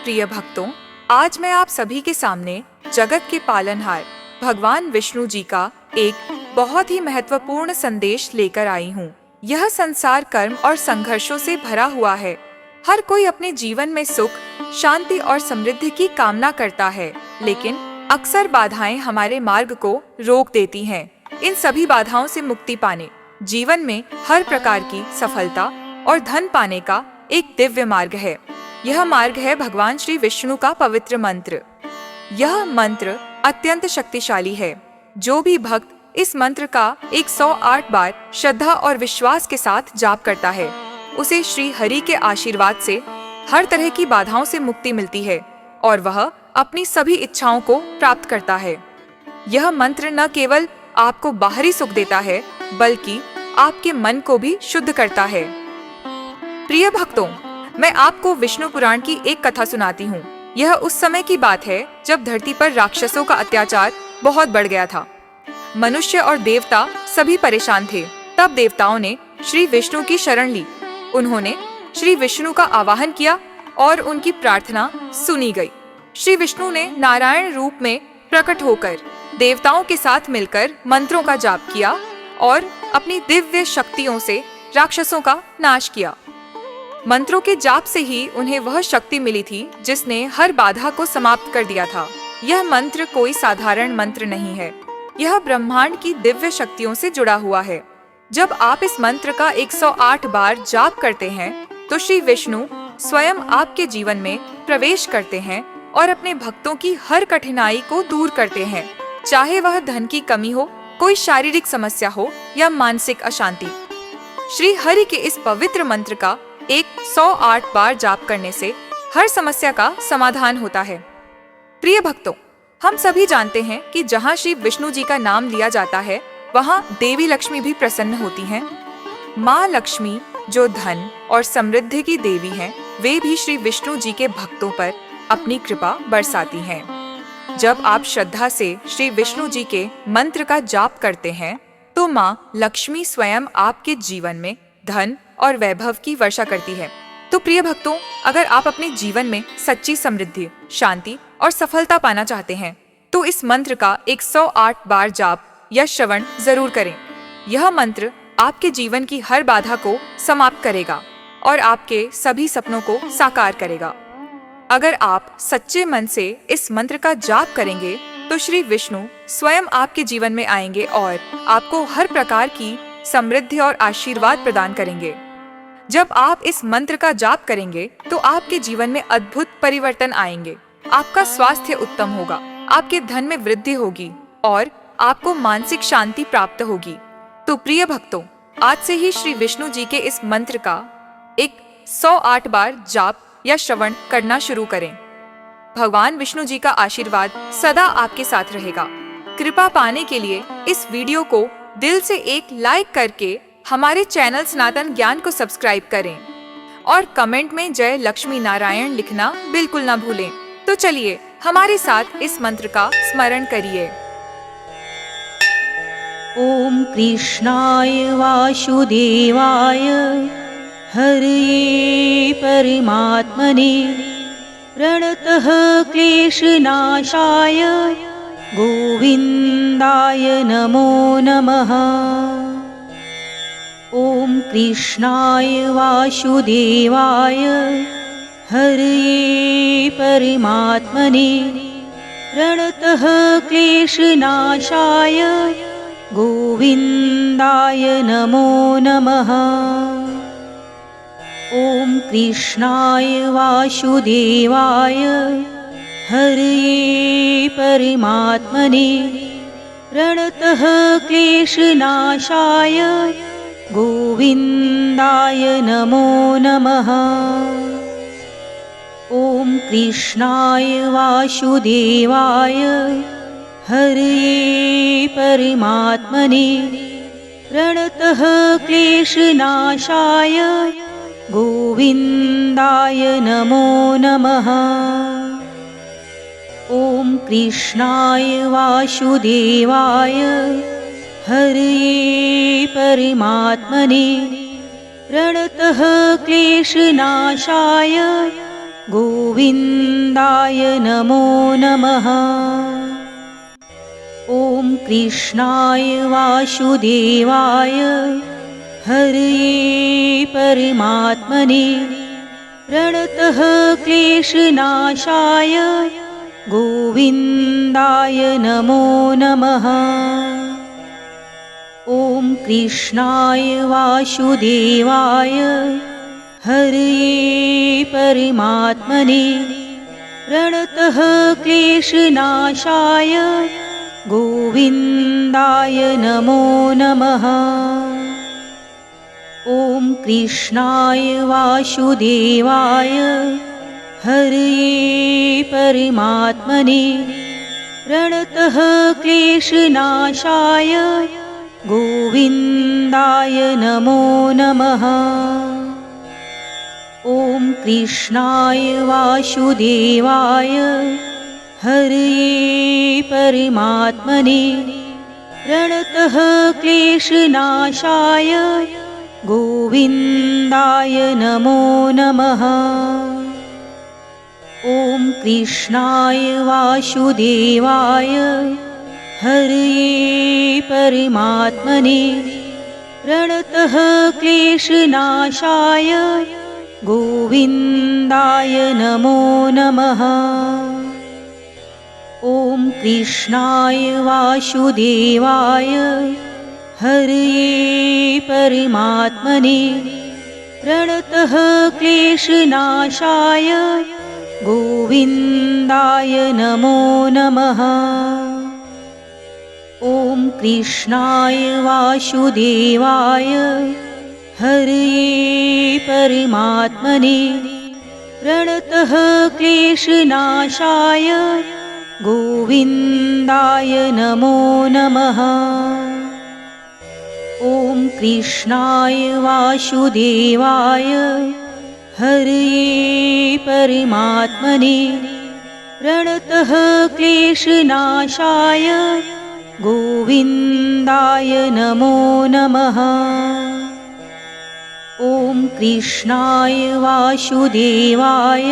प्रिय भक्तों, आज मैं आप सभी के सामने जगत के पालनहार भगवान विष्णु जी का एक बहुत ही महत्वपूर्ण संदेश लेकर आई हूँ। यह संसार कर्म और संघर्षों से भरा हुआ है। हर कोई अपने जीवन में सुख, शांति और समृद्धि की कामना करता है, लेकिन अक्सर बाधाएं हमारे मार्ग को रोक देती हैं। इन सभी बाधाओं से मुक्ति पाने जीवन में हर प्रकार की सफलता और धन पाने का एक दिव्य मार्ग है। यह मार्ग है भगवान श्री विष्णु का पवित्र मंत्र। यह मंत्र अत्यंत शक्तिशाली है। जो भी भक्त इस मंत्र का 108 बार श्रद्धा और विश्वास के साथ जाप करता है, उसे श्री हरि के आशीर्वाद से हर तरह की बाधाओं से मुक्ति मिलती है और वह अपनी सभी इच्छाओं को प्राप्त करता है। यह मंत्र न केवल आपको बाहरी सुख देता है, बल्कि आपके मन को भी शुद्ध करता है। प्रिय भक्तों, मैं आपको विष्णु पुराण की एक कथा सुनाती हूँ। यह उस समय की बात है जब धरती पर राक्षसों का अत्याचार बहुत बढ़ गया था। मनुष्य और देवता सभी परेशान थे। तब देवताओं ने श्री विष्णु की शरण ली। उन्होंने श्री विष्णु का आवाहन किया और उनकी प्रार्थना सुनी गई। श्री विष्णु ने नारायण रूप में प्रकट होकर देवताओं के साथ मिलकर मंत्रों का जाप किया और अपनी दिव्य शक्तियों से राक्षसों का नाश किया। मंत्रों के जाप से ही उन्हें वह शक्ति मिली थी जिसने हर बाधा को समाप्त कर दिया था। यह मंत्र कोई साधारण मंत्र नहीं है। यह ब्रह्मांड की दिव्य शक्तियों से जुड़ा हुआ है। जब आप इस मंत्र का 108 बार जाप करते हैं, तो श्री विष्णु स्वयं आपके जीवन में प्रवेश करते हैं और अपने भक्तों की हर कठिनाई को दूर करते हैं, चाहे वह धन की कमी हो, कोई शारीरिक समस्या हो या मानसिक अशांति। श्री हरि के इस पवित्र मंत्र का 108 बार जाप करने से हर समस्या का समाधान होता है। प्रिय भक्तों, हम सभी जानते हैं कि जहाँ श्री विष्णु जी का नाम लिया जाता है, वहाँ देवी लक्ष्मी भी प्रसन्न होती हैं। माँ लक्ष्मी, जो धन और समृद्धि की देवी हैं, वे भी श्री विष्णु जी के भक्तों पर अपनी कृपा बरसाती हैं। जब आप श्रद्धा से श्री विष्णु जी के मंत्र का जाप करते हैं, तो माँ लक्ष्मी स्वयं आपके जीवन में धन और वैभव की वर्षा करती है। तो प्रिय भक्तों, अगर आप अपने जीवन में सच्ची समृद्धि, शांति और सफलता पाना चाहते हैं, तो इस मंत्र का 108 बार जाप या श्रवण जरूर करें। यह मंत्र आपके जीवन की हर बाधा को समाप्त करेगा और आपके सभी सपनों को साकार करेगा। अगर आप सच्चे मन से इस मंत्र का जाप करेंगे, तो श्री विष्णु स्वयं आपके जीवन में आएंगे और आपको हर प्रकार की समृद्धि और आशीर्वाद प्रदान करेंगे। जब आप इस मंत्र का जाप करेंगे, तो आपके जीवन में अद्भुत परिवर्तन आएंगे। आपका स्वास्थ्य उत्तम होगा, आपके धन में वृद्धि होगी और आपको मानसिक शांति प्राप्त होगी। तो प्रिय भक्तों, आज से ही श्री विष्णु जी के इस मंत्र का 108 बार जाप या श्रवण करना शुरू करें। भगवान विष्णु जी का आशीर्वाद सदा आपके साथ रहेगा। कृपा पाने के लिए इस वीडियो को दिल से एक लाइक करके हमारे चैनल सनातन ज्ञान को सब्सक्राइब करें और कमेंट में जय लक्ष्मी नारायण लिखना बिल्कुल ना भूलें। तो चलिए हमारे साथ इस मंत्र का स्मरण करिए। ओम कृष्णाय वासुदेवाय हरये परमात्मने प्रणतः क्लेशनाशाय गोविन्दाय नमो नमः। ओम कृष्णाय वासुदेवाय हरये परमात्मने प्रणतः क्लेशनाशाय गोविन्दाय नमो नमः। ओम कृष्णाय वासुदेवाय हरये परमात्मने प्रणतः क्लेशनाशाय गोविन्दाय नमो नमः। ओम कृष्णाय वासुदेवाय हरये परमात्मने प्रणतः क्लेशनाशाय गोविन्दाय नमो नमः। ओम कृष्णाय वासुदेवाय हरये परमात्मने प्रणतः क्लेशनाशाय गोविन्दाय नमो नमः। ॐ कृष्णाय वासुदेवाय हरये परमात्मने प्रणतः क्लेशनाशाय गोविन्दाय नमो नमः। ॐ कृष्णाय वासुदेवाय हरये परमात्मने प्रणतः क्लेशनाशाय गोविन्दाय नमो नमः। ॐ कृष्णाय वासुदेवाय हरये परमात्मने प्रणतः क्लेशनाशाय गोविन्दाय नमो नमः। ॐ कृष्णाय वासुदेवाय हरये परमात्मने प्रणतः क्लेशनाशाय गोविन्दाय नमो नमः। ॐ कृष्णाय वासुदेवाय हरये परमात्मने प्रणतः क्लेशनाशाय गोविन्दाय नमो नमः। ॐ कृष्णाय वासुदेवाय हरये परमात्मने प्रणतः क्लेशनाशाय गोविन्दाय नमो नमः। ॐ कृष्णाय वासुदेवाय हरये परमात्मने प्रणतः क्लेशनाशाय गोविन्दाय नमो नमः। ॐ कृष्णाय वासुदेवाय हरये परमात्मने प्रणतः क्लेशनाशाय गोविन्दाय नमो नमः। ॐ कृष्णाय वासुदेवाय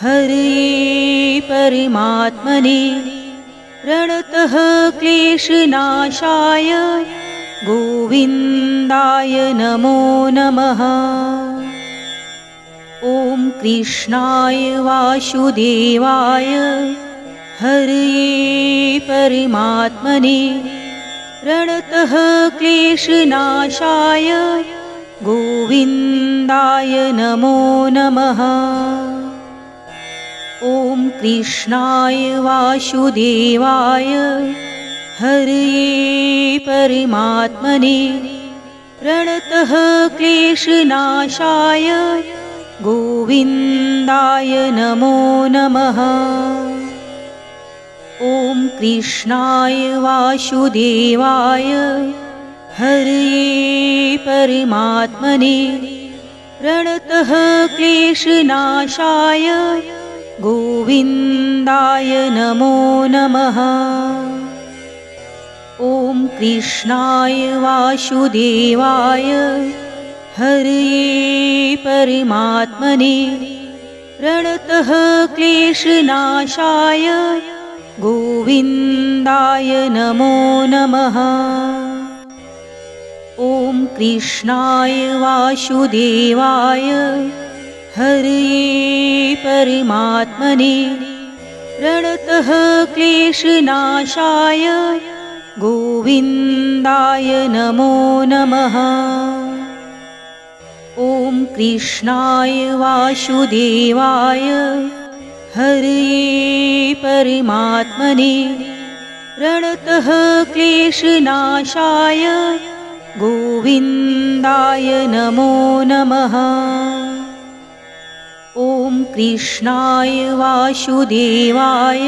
हरये परमात्मने प्रणतः क्लेशनाशाय गोविन्दाय नमो नमः। ॐ कृष्णाय वासुदेवाय हरये परमात्मने प्रणतः क्लेशनाशाय गोविन्दाय नमो नमः। ॐ कृष्णाय वासुदेवाय हरये परमात्मने प्रणतः क्लेशनाशाय गोविन्दाय नमो नमः। ॐ कृष्णाय वासुदेवाय हरये परमात्मने प्रणतः क्लेशनाशाय गोविन्दाय नमो नमः। ॐ कृष्णाय वासुदेवाय हरये परमात्मने प्रणतः क्लेशनाशाय गोविन्दाय नमो नमः। ॐ कृष्णाय वासुदेवाय हरये परमात्मने प्रणतः क्लेशनाशाय गोविन्दाय नमो नमः। ॐ कृष्णाय वासुदेवाय हरये परमात्मने प्रणतः क्लेशनाशाय गोविन्दाय नमो नमः। ॐ कृष्णाय वासुदेवाय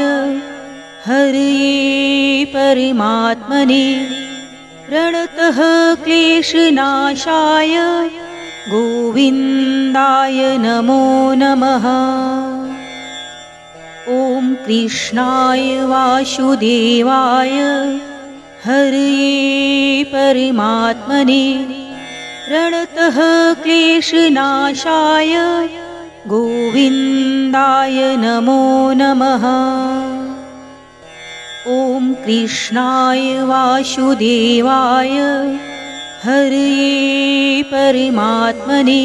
हरये परमात्मने प्रणतः क्लेशनाशाय गोविन्दाय नमो नमः। ॐ कृष्णाय वासुदेवाय हरये परमात्मने प्रणतः क्लेशनाशाय गोविन्दाय नमो नमः। ॐ कृष्णाय वासुदेवाय हरये परमात्मने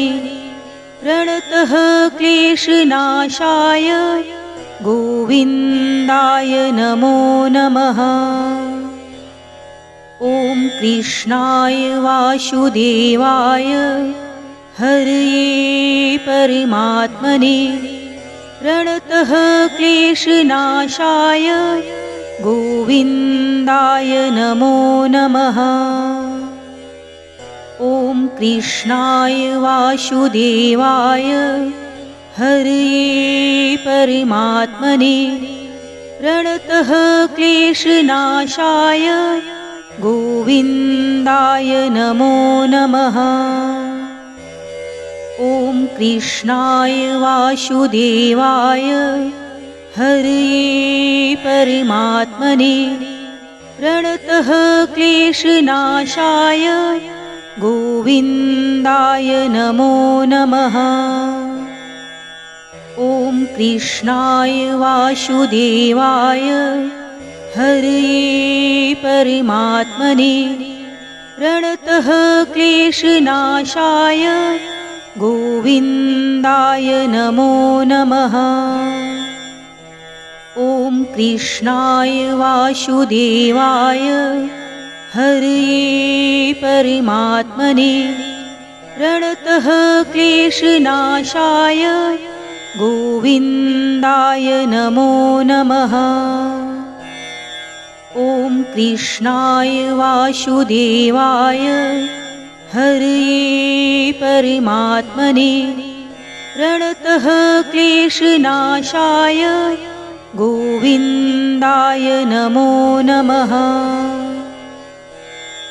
प्रणतः क्लेशनाशाय गोविन्दाय नमो नमः। ॐ कृष्णाय वासुदेवाय हरये परमात्मने प्रणतः क्लेशनाशाय गोविन्दाय नमो नमः। ॐ कृष्णाय वासुदेवाय हरये परमात्मने प्रणतः क्लेशनाशाय गोविन्दाय नमो नमः। ॐ कृष्णाय वासुदेवाय हरये परमात्मने प्रणतः क्लेशनाशाय गोविन्दाय नमो नमः। ॐ कृष्णाय वासुदेवाय हरये परमात्मने प्रणतः क्लेशनाशाय गोविन्दाय नमो नमः। ॐ कृष्णाय वासुदेवाय हरये परमात्मने प्रणतः क्लेशनाशाय गोविन्दाय नमो नमः। ॐ कृष्णाय वासुदेवाय हरये परमात्मने प्रणतः क्लेशनाशाय गोविन्दाय नमो नमः।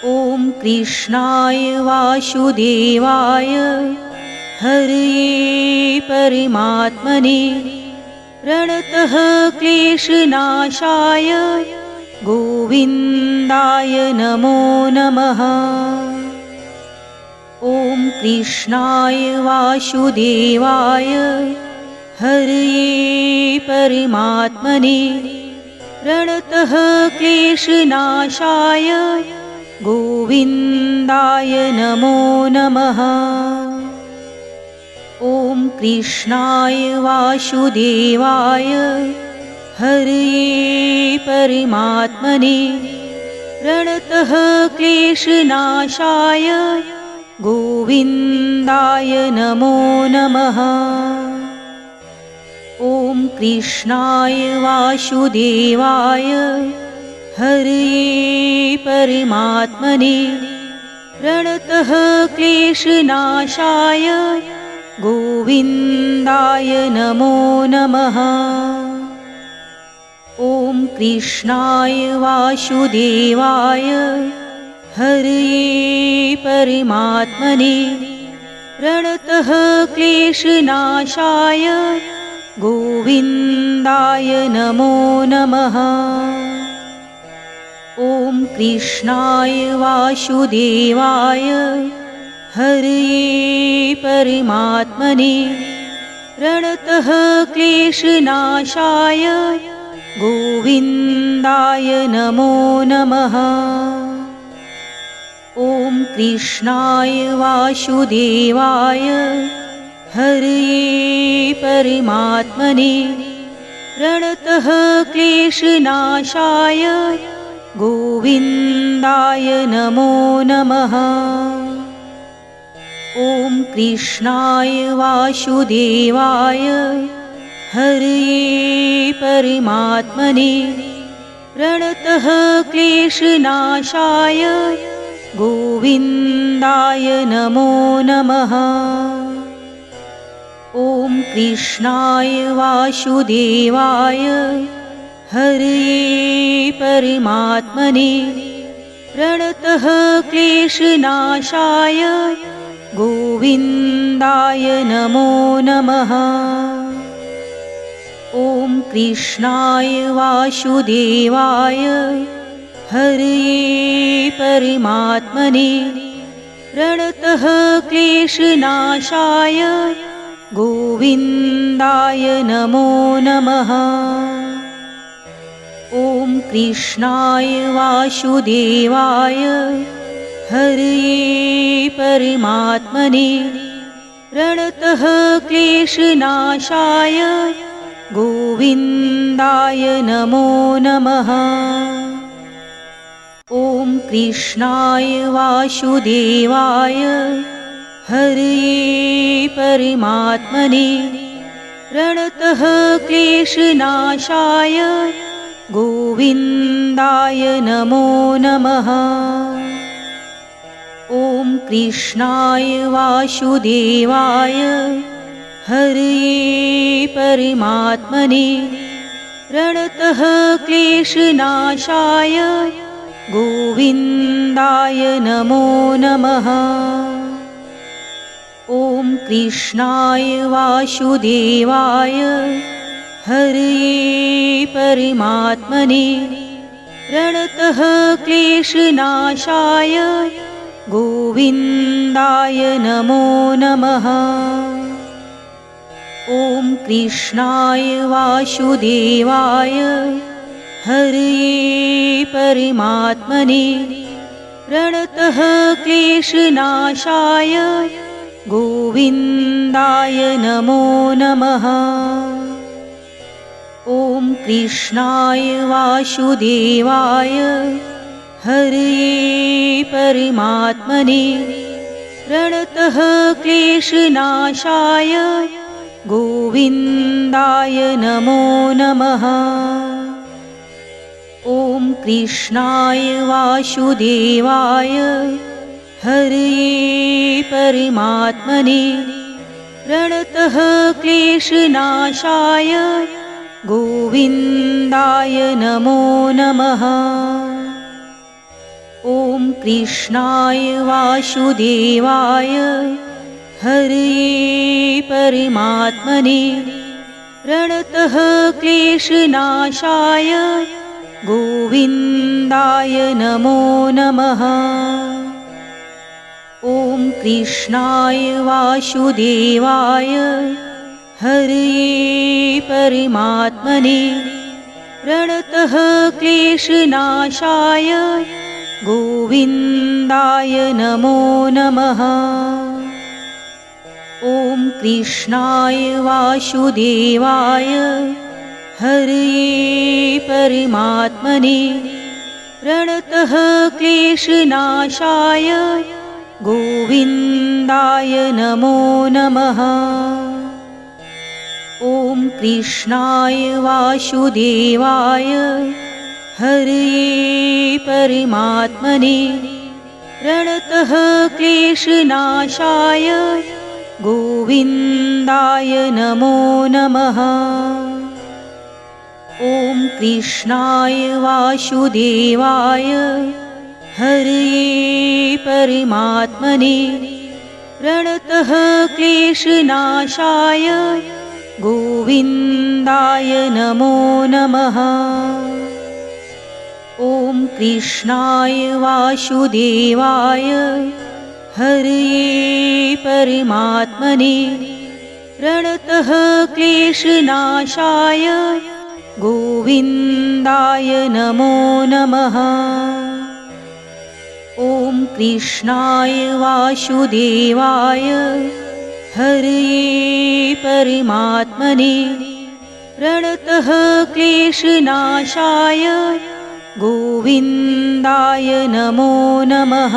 ॐ कृष्णाय वासुदेवाय हरये परमात्मने प्रणतः क्लेशनाशाय गोविन्दाय नमो नमः। ॐ कृष्णाय वासुदेवाय हरये परमात्मने प्रणतः क्लेशनाशाय गोविन्दाय नमो नमः। ॐ कृष्णाय वासुदेवाय हरये परमात्मने प्रणतः क्लेशनाशाय गोविन्दाय नमो नमः। ॐ कृष्णाय वासुदेवाय हरये परमात्मने प्रणतः क्लेशनाशाय गोविन्दाय नमो नमः। ॐ कृष्णाय वासुदेवाय हरये परमात्मने प्रणतः क्लेशनाशाय गोविन्दाय नमो नमः। ॐ कृष्णाय वासुदेवाय हरये परमात्मने प्रणतः क्लेशनाशाय गोविन्दाय नमो नमः। ॐ कृष्णाय वासुदेवाय हरये परमात्मने प्रणतः क्लेशनाशाय गोविन्दाय नमो नमः। ॐ कृष्णाय वासुदेवाय हरये परमात्मने प्रणतः क्लेशनाशाय गोविन्दाय नमो नमः। ॐ कृष्णाय वासुदेवाय हरये परमात्मने प्रणतः क्लेशनाशाय गोविन्दाय नमो नमः। ॐ कृष्णाय वासुदेवाय हरये परमात्मने प्रणतः क्लेशनाशाय गोविन्दाय नमो नमः। ॐ कृष्णाय वासुदेवाय हरये परमात्मने प्रणतः क्लेशनाशाय गोविन्दाय नमो नमः। ॐ कृष्णाय वासुदेवाय हरये परमात्मने प्रणतः क्लेशनाशाय गोविन्दाय नमो नमः। ॐ कृष्णाय वासुदेवाय हरये परमात्मने प्रणतः क्लेशनाशाय गोविन्दाय नमो नमः। ॐ कृष्णाय वासुदेवाय हरये परमात्मने प्रणतः क्लेशनाशाय गोविन्दाय नमो नमः। ॐ कृष्णाय वासुदेवाय हरये परमात्मने प्रणतः क्लेशनाशाय गोविन्दाय नमो नमः। ॐ कृष्णाय वासुदेवाय हरये परमात्मने प्रणतः क्लेशनाशाय गोविन्दाय नमो नमः। ॐ कृष्णाय वासुदेवाय हरये परमात्मने प्रणतः क्लेशनाशाय गोविन्दाय नमो नमः। ॐ कृष्णाय वासुदेवाय हरये परमात्मने प्रणतः क्लेशनाशाय गोविन्दाय नमो नमः। ॐ कृष्णाय वासुदेवाय हरये परमात्मने प्रणतः क्लेशनाशाय गोविन्दाय नमो नमः। ॐ कृष्णाय वासुदेवाय हरये परमात्मने प्रणतः क्लेशनाशाय गोविन्दाय नमो नमः। ॐ कृष्णाय वासुदेवाय हरये परमात्मने प्रणतः क्लेशनाशाय गोविन्दाय नमो नमः। ॐ कृष्णाय वासुदेवाय हरये परमात्मने प्रणतः क्लेशनाशाय गोविन्दाय नमो नमः। ॐ कृष्णाय वासुदेवाय हरये परमात्मने प्रणतः क्लेशनाशाय गोविन्दाय नमो नमः। ॐ कृष्णाय वासुदेवाय हरये परमात्मने प्रणतः क्लेशनाशाय गोविन्दाय नमो नमः।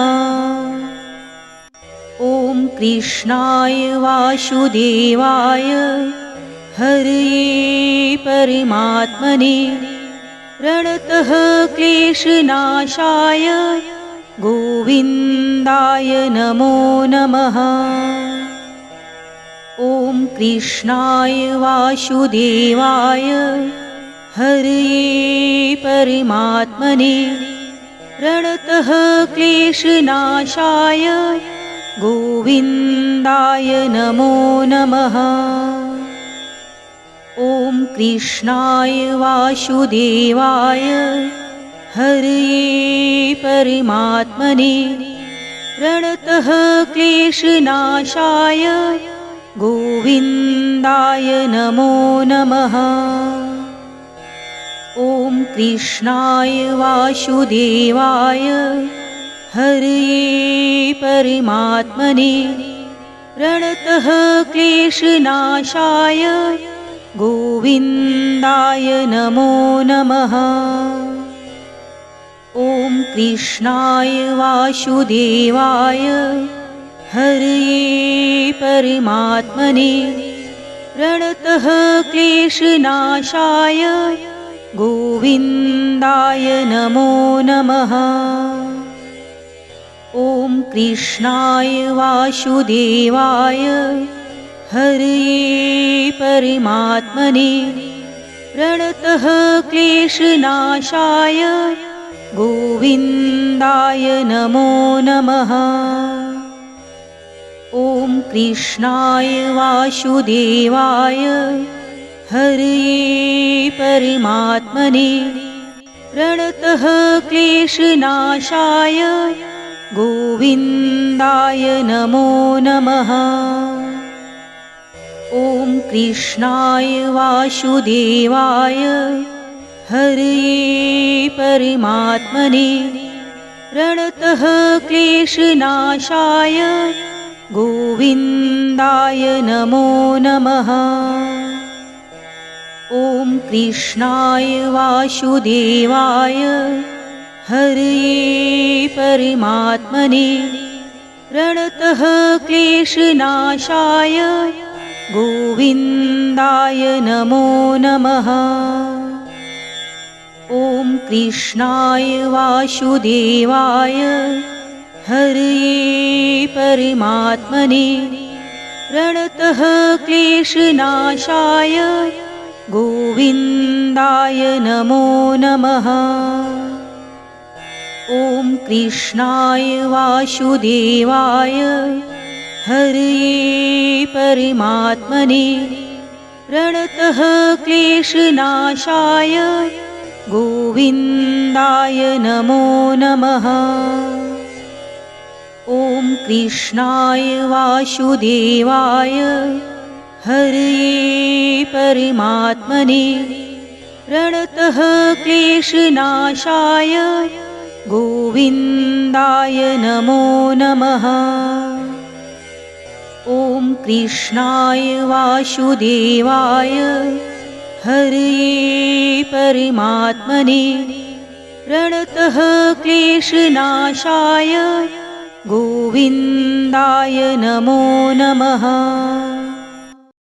ॐ कृष्णाय वासुदेवाय हरये परमात्मने प्रणतः क्लेशनाशाय गोविन्दाय नमो नमः। ॐ कृष्णाय वासुदेवाय हरये परमात्मने प्रणतः क्लेशनाशाय गोविन्दाय नमो नमः। ॐ कृष्णाय वासुदेवाय हरये परमात्मने प्रणतः क्लेशनाशाय गोविन्दाय गोविन्दाय नमो नमः। ॐ कृष्णाय वासुदेवाय हरये परमात्मने प्रणतः क्लेशनाशाय गोविन्दाय नमो नमः। ॐ कृष्णाय वासुदेवाय हरये परमात्मने प्रणतः क्लेशनाशाय गोविन्दाय नमो नमः। ॐ कृष्णाय वासुदेवाय हरये परमात्मने प्रणतः क्लेशनाशाय गोविन्दाय नमो नमः। ॐ कृष्णाय वासुदेवाय हरये परमात्मने प्रणतः क्लेशनाशाय गोविन्दाय नमो नमः। ॐ कृष्णाय वासुदेवाय हरये परमात्मने प्रणतः क्लेशनाशाय गोविन्दाय नमो नमः। ॐ कृष्णाय वासुदेवाय हरये परमात्मने प्रणतः क्लेशनाशाय गोविन्दाय नमो नमः। ॐ कृष्णाय वासुदेवाय हरये परमात्मने प्रणतः क्लेशनाशाय गोविन्दाय नमो नमः। ॐ कृष्णाय वासुदेवाय हरये परमात्मने प्रणतः क्लेशनाशाय गोविन्दाय नमो नमः। ॐ कृष्णाय वासुदेवाय हरये परमात्मने प्रणतः क्लेशनाशाय गोविन्दाय नमो नमः। ॐ कृष्णाय वासुदेवाय हरये परमात्मने प्रणतः क्लेशनाशाय गोविन्दाय नमो नमः। ॐ कृष्णाय वासुदेवाय हरये परमात्मने प्रणतः क्लेशनाशाय गोविन्दाय नमो नमः। ॐ कृष्णाय वासुदेवाय हरये परमात्मने प्रणतः क्लेशनाशाय गोविन्दाय नमो नमः। ॐ कृष्णाय वासुदेवाय हरये परमात्मने प्रणतः क्लेशनाशाय गोविन्दाय नमो नमः।